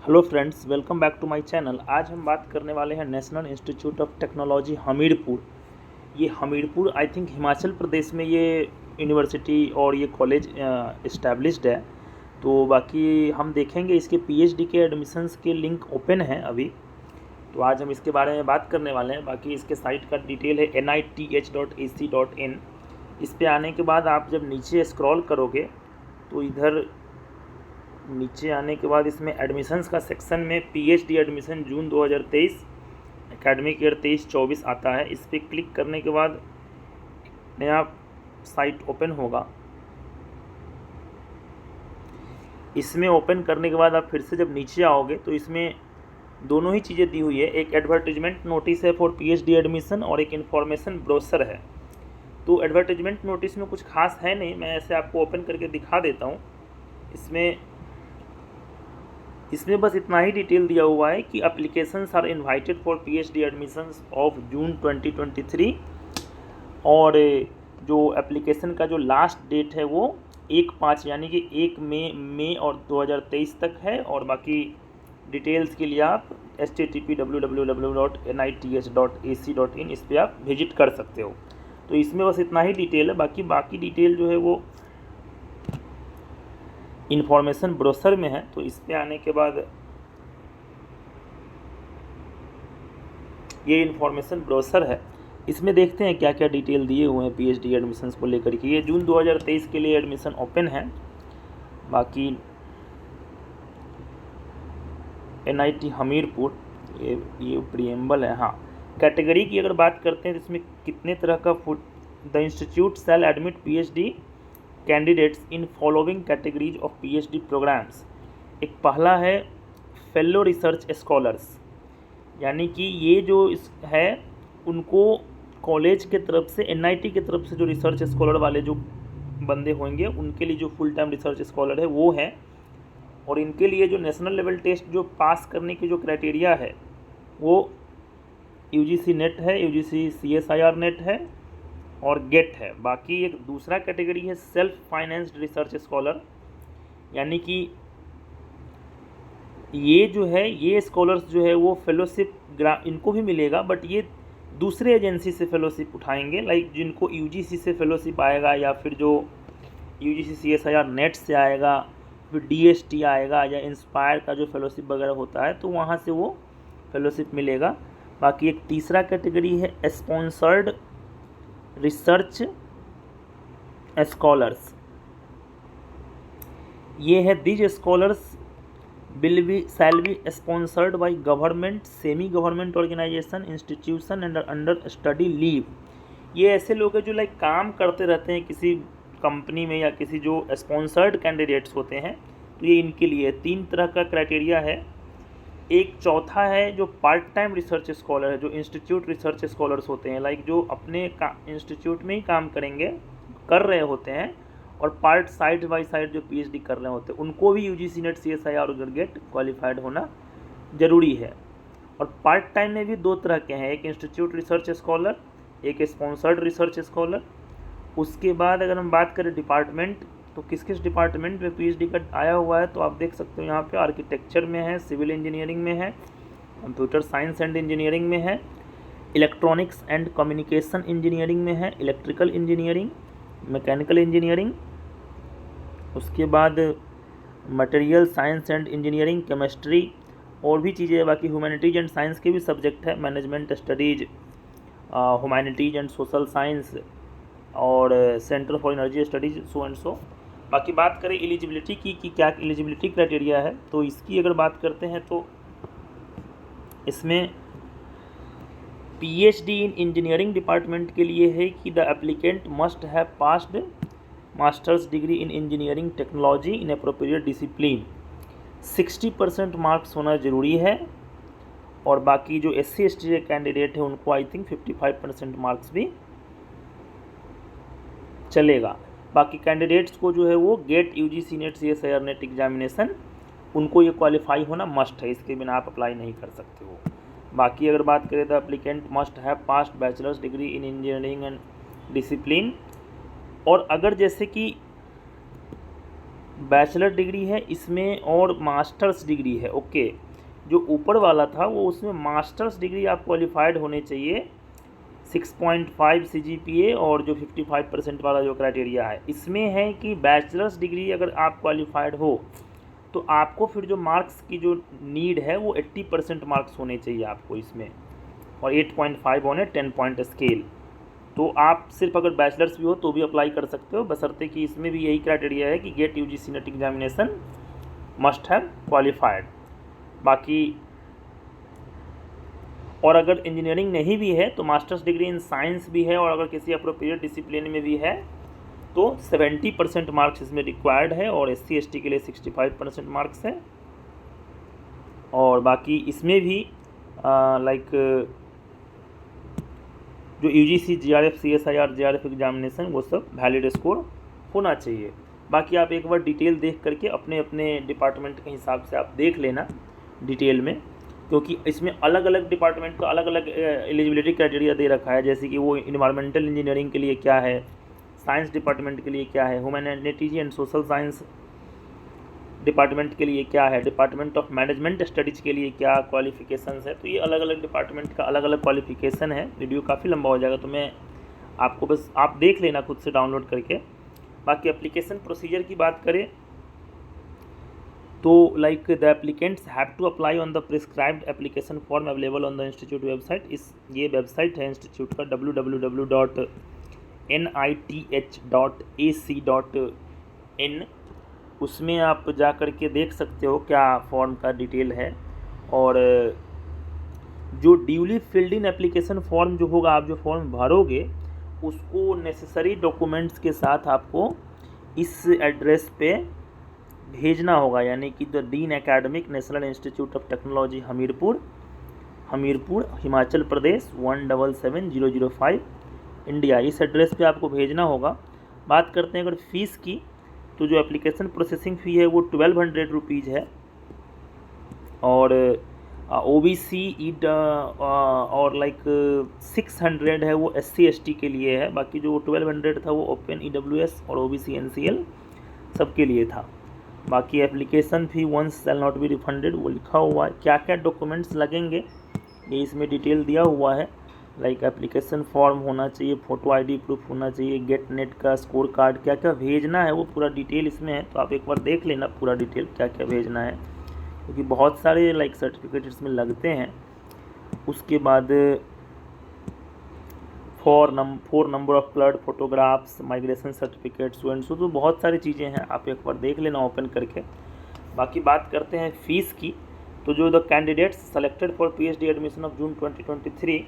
Hello friends, welcome back to my channel. आज हम बात करने वाले हैं national institute of technology Hamirpur. ये हमीरपुर आई थिंक हिमाचल प्रदेश में ये यूनिवर्सिटी और ये कॉलेज इस्टेब्लिश्ड है। तो बाकी हम देखेंगे इसके पीएचडी के एडमिशन्स के लिंक ओपन हैं अभी। तो आज हम इसके बारे में बात करने वाले हैं। बाकी इसके साइट का डिटेल है nith.ac.in। इस पे आने के बाद आप जब नीचे स्क्रॉल करोगे तो इधर नीचे आने के बाद इसमें एडमिशन्स का सेक्शन में पीएचडी एडमिशन जून 2023 एकेडमिक ईयर 23-24 आता है। इस पर क्लिक करने के बाद नया साइट ओपन होगा। इसमें ओपन करने के बाद आप फिर से जब नीचे आओगे तो इसमें दोनों ही चीज़ें दी हुई है। एक एडवर्टीजमेंट नोटिस है फॉर पीएचडी एडमिशन और एक इन्फॉर्मेशन ब्रोशर है। तो एडवर्टीजमेंट नोटिस में कुछ खास है नहीं, मैं ऐसे आपको ओपन करके दिखा देता हूँ। इसमें बस इतना ही डिटेल दिया हुआ है कि applications are invited for PhD admissions of June 2023 और जो एप्लीकेशन का जो लास्ट डेट है वो 1/5 यानी कि 1 मई और 2023 तक है। और बाकी डिटेल्स के लिए आप http://www.nith.ac.in इस पर आप विजिट कर सकते हो। तो इसमें बस इतना ही डिटेल है। बाकी डिटेल जो है वो इन्फॉर्मेशन ब्रोशर में है। तो इस पे आने के बाद ये इन्फॉर्मेशन ब्रोशर है। इसमें देखते हैं क्या क्या डिटेल दिए हुए हैं पीएचडी एडमिशन्स को लेकर के। ये जून 2023 के लिए एडमिशन ओपन है। बाकी NIT हमीरपुर ये प्रीएम्बल है। हाँ, कैटेगरी की अगर बात करते हैं तो इसमें कितने तरह का the institute shall admit PhD candidates in following categories of PhD programmes. एक पहला है फेलो रिसर्च स्कॉलर्स, यानी कि ये जो है उनको कॉलेज के तरफ से NIT की तरफ से जो रिसर्च स्कॉलर वाले जो बंदे होंगे उनके लिए जो फुल टाइम रिसर्च स्कॉलर है वो है। और इनके लिए जो नेशनल लेवल टेस्ट जो पास करने की जो क्राइटेरिया है वो UGC नेट है, UGC CSIR नेट है और गेट है। बाकी एक दूसरा कैटेगरी है सेल्फ फाइनेंस्ड रिसर्च स्कॉलर, यानी कि ये जो है ये स्कॉलर्स जो है वो फेलोशिप इनको भी मिलेगा, बट ये दूसरे एजेंसी से फेलोशिप उठाएंगे। लाइक जिनको UGC से फेलोशिप आएगा या फिर जो UGC CSIR नेट से आएगा, फिर DST आएगा या इंस्पायर का जो फेलोशिप वगैरह होता है तो वहाँ से वो फेलोशिप मिलेगा। बाकी एक तीसरा कैटेगरी है स्पॉन्सर्ड रिसर्च स्कॉलर्स। ये है these scholars shall be sponsored by government, semi government organisation, institution and under study leave. ये ऐसे लोग हैं जो लाइक काम करते रहते हैं किसी कंपनी में या किसी जो स्पॉन्सर्ड कैंडिडेट्स होते हैं, तो ये इनके लिए 3 तरह का क्राइटेरिया है। एक चौथा है जो पार्ट टाइम रिसर्च स्कॉलर है, जो इंस्टीट्यूट रिसर्च स्कॉलर्स होते हैं, लाइक जो अपने इंस्टीट्यूट में ही काम कर रहे होते हैं और पार्ट साइड बाई साइड जो पीएचडी कर रहे होते हैं उनको भी UGC नेट CSIR और गेट क्वालिफाइड होना ज़रूरी है। और पार्ट टाइम में भी 2 तरह के हैं, एक इंस्टीट्यूट रिसर्च स्कॉलर, एक स्पॉन्सर्ड रिसर्च स्कॉलर। उसके बाद अगर हम बात करें डिपार्टमेंट, तो किस किस डिपार्टमेंट में पीएचडी का आया हुआ है तो आप देख सकते हो यहाँ पे आर्किटेक्चर में है, सिविल इंजीनियरिंग में है, कंप्यूटर साइंस एंड इंजीनियरिंग में है, इलेक्ट्रॉनिक्स एंड कम्युनिकेशन इंजीनियरिंग में है, इलेक्ट्रिकल इंजीनियरिंग, मैकेनिकल इंजीनियरिंग। उसके बाद material science and engineering, chemistry और भी चीज़ें। बाकी ह्यूमैनिटीज एंड साइंस के भी सब्जेक्ट है, management studies, humanities and social science और centre for energy studies, so and so. बाकी बात करें एलिजिबिलिटी की कि क्या एलिजिबिलिटी क्राइटेरिया है, तो इसकी अगर बात करते हैं तो इसमें पीएचडी इन इंजीनियरिंग डिपार्टमेंट के लिए है कि the applicant must have passed masters degree in engineering technology in appropriate discipline. 60% marks होना ज़रूरी है। और बाकी जो SC ST कैंडिडेट है उनको आई थिंक 55% मार्क्स भी चलेगा। बाकी कैंडिडेट्स को जो है वो GATE, UGC NET, CSIR NET examination उनको ये क्वालिफाई होना मस्ट है, इसके बिना आप अप्लाई नहीं कर सकते हो। बाकी अगर बात करें तो applicant must have passed bachelors degree in engineering and discipline. और अगर जैसे कि बैचलर डिग्री है इसमें और मास्टर्स डिग्री है। ओके, जो ऊपर वाला था वो उसमें मास्टर्स डिग्री आप क्वालिफाइड होने चाहिए 6.5 CGPA, और जो 55% वाला जो क्राइटेरिया है इसमें है कि बैचलर्स डिग्री अगर आप क्वालिफाइड हो तो आपको फिर जो मार्क्स की जो नीड है वो 80% मार्क्स होने चाहिए आपको इसमें, और 8.5 ऑन ए 10 पॉइंट स्केल। तो आप सिर्फ अगर बैचलर्स भी हो तो भी अप्लाई कर सकते हो, बशर्ते कि इसमें भी यही क्राइटेरिया है कि GATE UGC NET examination must have qualified. बाकी और अगर इंजीनियरिंग नहीं भी है तो मास्टर्स डिग्री इन साइंस भी है, और अगर किसी अप्रोप्रिएट डिसिप्लिन में भी है तो 70% मार्क्स इसमें रिक्वायर्ड है, और SC ST के लिए 65% मार्क्स है। और बाकी इसमें भी लाइक जो UGC GRF CSIR JRF examination वो सब वैलिड स्कोर होना चाहिए। बाकी आप एक बार डिटेल देख करके अपने अपने डिपार्टमेंट के हिसाब से आप देख लेना डिटेल में, क्योंकि इसमें अलग अलग डिपार्टमेंट का अलग अलग एलिजिबिलिटी क्राइटेरिया दे रखा है, जैसे कि वो इन्वायरमेंटल इंजीनियरिंग के लिए क्या है, साइंस डिपार्टमेंट के लिए क्या है, humanities and social science department के लिए क्या है, डिपार्टमेंट ऑफ मैनेजमेंट स्टडीज़ के लिए क्या क्वालिफिकेशंस है। तो ये अलग अलग डिपार्टमेंट का अलग अलग क्वालिफिकेशन है। वीडियो काफ़ी लंबा हो जाएगा तो मैं आपको बस आप देख लेना खुद से डाउनलोड करके। बाकी एप्लीकेशन प्रोसीजर की बात करें तो like the applicants have to apply on the prescribed application form available on the institute website. ये वेबसाइट है इंस्टीट्यूट का www.nith.ac.in। उसमें आप जा कर के देख सकते हो क्या फॉर्म का डिटेल है, और जो duly filled in application form जो होगा, आप जो फॉर्म भरोगे उसको नेसेसरी डॉक्यूमेंट्स के साथ आपको इस एड्रेस पे भेजना होगा, यानी कि the dean academic national institute of technology Hamirpur Himachal Pradesh 177005 India, इस एड्रेस पे आपको भेजना होगा। बात करते हैं अगर फ़ीस की, तो जो एप्लीकेशन प्रोसेसिंग फ़ी है वो 1200 रुपीज़ है, और OBC और लाइक 600 है वो SC ST के लिए है। बाकी जो 1200 था वो ओपन EWS और OBC NCL सबके लिए था। बाकी application fee once shall not be refunded, वो लिखा हुआ है। क्या क्या डॉक्यूमेंट्स लगेंगे ये इसमें डिटेल दिया हुआ है, लाइक एप्लीकेशन फॉर्म होना चाहिए, फ़ोटो ID प्रूफ होना चाहिए, गेट नेट का स्कोर कार्ड, क्या क्या भेजना है वो पूरा डिटेल इसमें है। तो आप एक बार देख लेना पूरा डिटेल क्या क्या भेजना है, क्योंकि बहुत सारे लाइक सर्टिफिकेट इसमें लगते हैं। उसके बाद four number of blood photographs, migration certificate, so तो बहुत सारी चीज़ें हैं, आप एक बार देख लेना ओपन करके। बाकी बात करते हैं फ़ीस की, तो जो the candidates selected for PhD admission of June 2023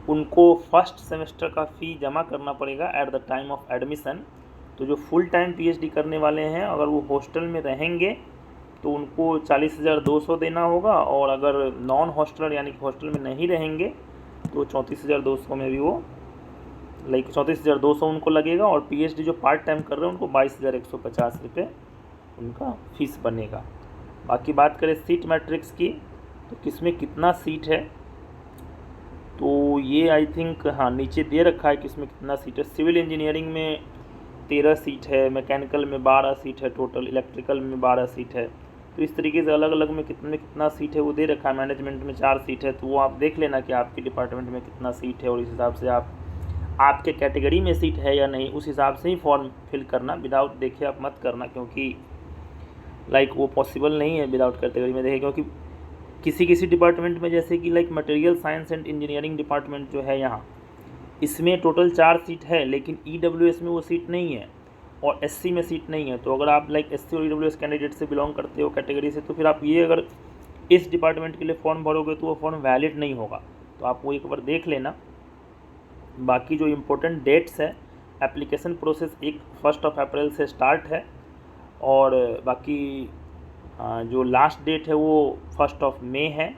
उनको फर्स्ट सेमेस्टर का फ़ी जमा करना पड़ेगा at the time of admission. तो जो फुल टाइम PhD करने वाले हैं अगर वो हॉस्टल में रहेंगे तो उनको 40,200 देना होगा, और अगर नॉन हॉस्टलर यानी कि हॉस्टल में नहीं रहेंगे तो 34,200 में भी वो लाइक 34,200 उनको लगेगा, और PhD जो पार्ट टाइम कर रहे हैं उनको 22,150 रुपये उनका फ़ीस बनेगा। बाकी बात करें सीट मैट्रिक्स की, तो किसमें कितना सीट है, तो ये आई थिंक हाँ नीचे दे रखा है किसमें कितना सीट है। सिविल इंजीनियरिंग में 13 सीट है, मैकेनिकल में 12 सीट है टोटल, इलेक्ट्रिकल में 12 सीट है। तो इस तरीके से अलग अलग में कितना सीट है वो दे रखा है। मैनेजमेंट में 4 सीट है, तो वो आप देख लेना कि आपके डिपार्टमेंट में कितना सीट है, और इस हिसाब से आपके कैटेगरी में सीट है या नहीं उस हिसाब से ही फॉर्म फिल करना। विदाउट देखे आप मत करना, क्योंकि लाइक वो पॉसिबल नहीं है विदाउट कैटेगरी में देखे, क्योंकि किसी किसी डिपार्टमेंट में जैसे कि like material science and engineering department जो है यहाँ, इसमें टोटल 4 सीट है, लेकिन EWS में वो सीट नहीं है और SC में सीट नहीं है। तो अगर आप लाइक SC और EWS कैंडिडेट से बिलोंग करते हो कैटेगरी से, तो फिर आप ये अगर इस डिपार्टमेंट के लिए फॉर्म भरोगे तो वो फॉर्म वैलिड नहीं होगा। तो आप वो एक बार देख लेना। बाकी जो इम्पोर्टेंट डेट्स है, एप्लीकेशन प्रोसेस 1 अप्रैल से स्टार्ट है, और बाकी जो लास्ट डेट है वो 1 मई है।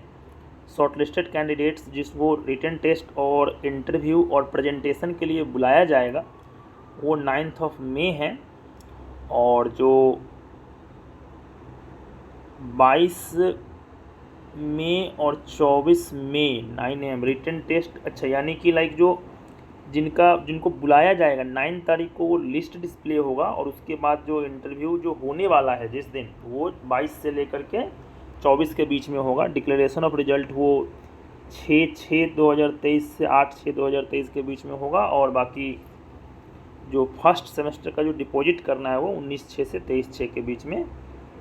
शॉर्टलिस्टेड कैंडिडेट्स जिसको रिटन टेस्ट और इंटरव्यू और प्रेजेंटेशन के लिए बुलाया जाएगा वो 9 मई है, और जो 22 मई और 24 मई 9 AM रिटन टेस्ट। अच्छा, यानी कि लाइक जो जिनको बुलाया जाएगा 9 तारीख को वो लिस्ट डिस्प्ले होगा, और उसके बाद जो इंटरव्यू जो होने वाला है जिस दिन, वो 22 से लेकर के 24 के बीच में होगा। डिक्लेरेशन ऑफ रिजल्ट वो 6/6/2023 से 8/6/2023 के बीच में होगा, और बाकी जो फर्स्ट सेमेस्टर का जो डिपॉजिट करना है वो 19/6 से 23/6 के बीच में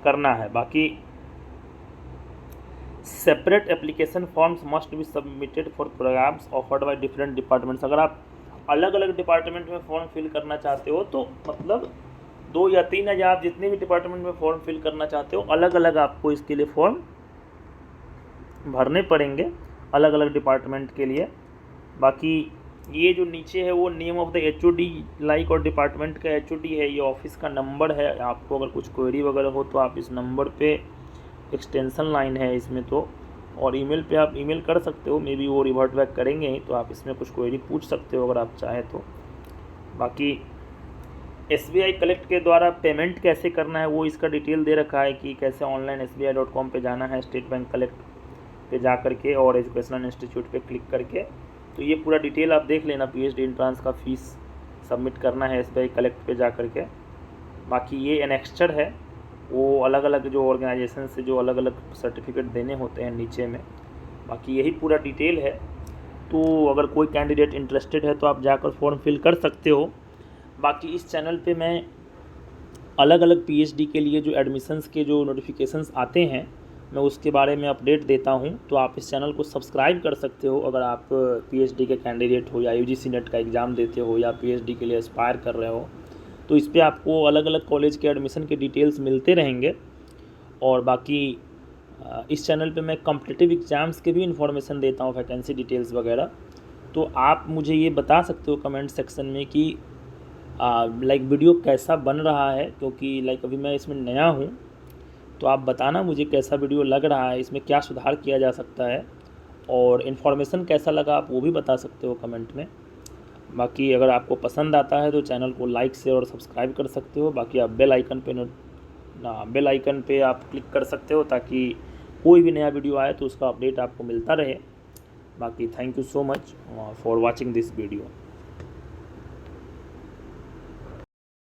करना है। बाकी separate application forms must be submitted for programmes offered by different departments. अगर आप अलग अलग डिपार्टमेंट में फॉर्म फिल करना चाहते हो तो मतलब 2 या 3 या आप जितने भी डिपार्टमेंट में फॉर्म फिल करना चाहते हो अलग अलग आपको इसके लिए फॉर्म भरने पड़ेंगे, अलग अलग डिपार्टमेंट के लिए। बाकी ये जो नीचे है वो name of the HOD like और डिपार्टमेंट का HOD है, ये ऑफिस का नंबर है। आपको अगर कुछ क्वेरी वगैरह हो तो आप इस नंबर पे, एक्सटेंशन लाइन है इसमें तो, और ईमेल पे आप ईमेल कर सकते हो, मे बी वो रिवर्ट बैक करेंगे ही, तो आप इसमें कुछ क्वेरी पूछ सकते हो अगर आप चाहें तो। बाकी SBI कलेक्ट के द्वारा पेमेंट कैसे करना है वो इसका डिटेल दे रखा है कि कैसे ऑनलाइन SBI.com पे जाना है, स्टेट बैंक कलेक्ट पे जा करके और एजुकेशनल इंस्टीट्यूट पे क्लिक करके, तो ये पूरा डिटेल आप देख लेना। PhD एंट्रेंस का फीस सबमिट करना है SBI कलेक्ट पे जा करके। बाकी ये एनेक्स्चर है, वो अलग अलग जो ऑर्गेनाइजेशन से जो अलग अलग सर्टिफिकेट देने होते हैं नीचे में। बाकी यही पूरा डिटेल है, तो अगर कोई कैंडिडेट इंटरेस्टेड है तो आप जाकर फॉर्म फिल कर सकते हो। बाकी इस चैनल पे मैं अलग अलग PhD के लिए जो एडमिशन्स के जो नोटिफिकेशंस आते हैं मैं उसके बारे में अपडेट देता हूं, तो आप इस चैनल को सब्सक्राइब कर सकते हो अगर आप PhD के कैंडिडेट हो या UGC नेट का एग्ज़ाम देते हो या PhD के लिए एस्पायर कर रहे हो, तो इस पर आपको अलग अलग कॉलेज के एडमिशन के डिटेल्स मिलते रहेंगे। और बाकी इस चैनल पे मैं कॉम्पिटिटिव एग्ज़ाम्स के भी इन्फॉर्मेशन देता हूँ, वैकेंसी डिटेल्स वगैरह। तो आप मुझे ये बता सकते हो कमेंट सेक्शन में कि लाइक वीडियो कैसा बन रहा है, क्योंकि लाइक अभी मैं इसमें नया हूँ, तो आप बताना मुझे कैसा वीडियो लग रहा है, इसमें क्या सुधार किया जा सकता है, और इन्फॉर्मेशन कैसा लगा आप वो भी बता सकते हो कमेंट में। बाकी अगर आपको पसंद आता है तो चैनल को लाइक शेयर और सब्सक्राइब कर सकते हो। बाकी आप बेल आइकन पे आप क्लिक कर सकते हो ताकि कोई भी नया वीडियो आए तो उसका अपडेट आपको मिलता रहे। बाकी thank you so much for watching this video.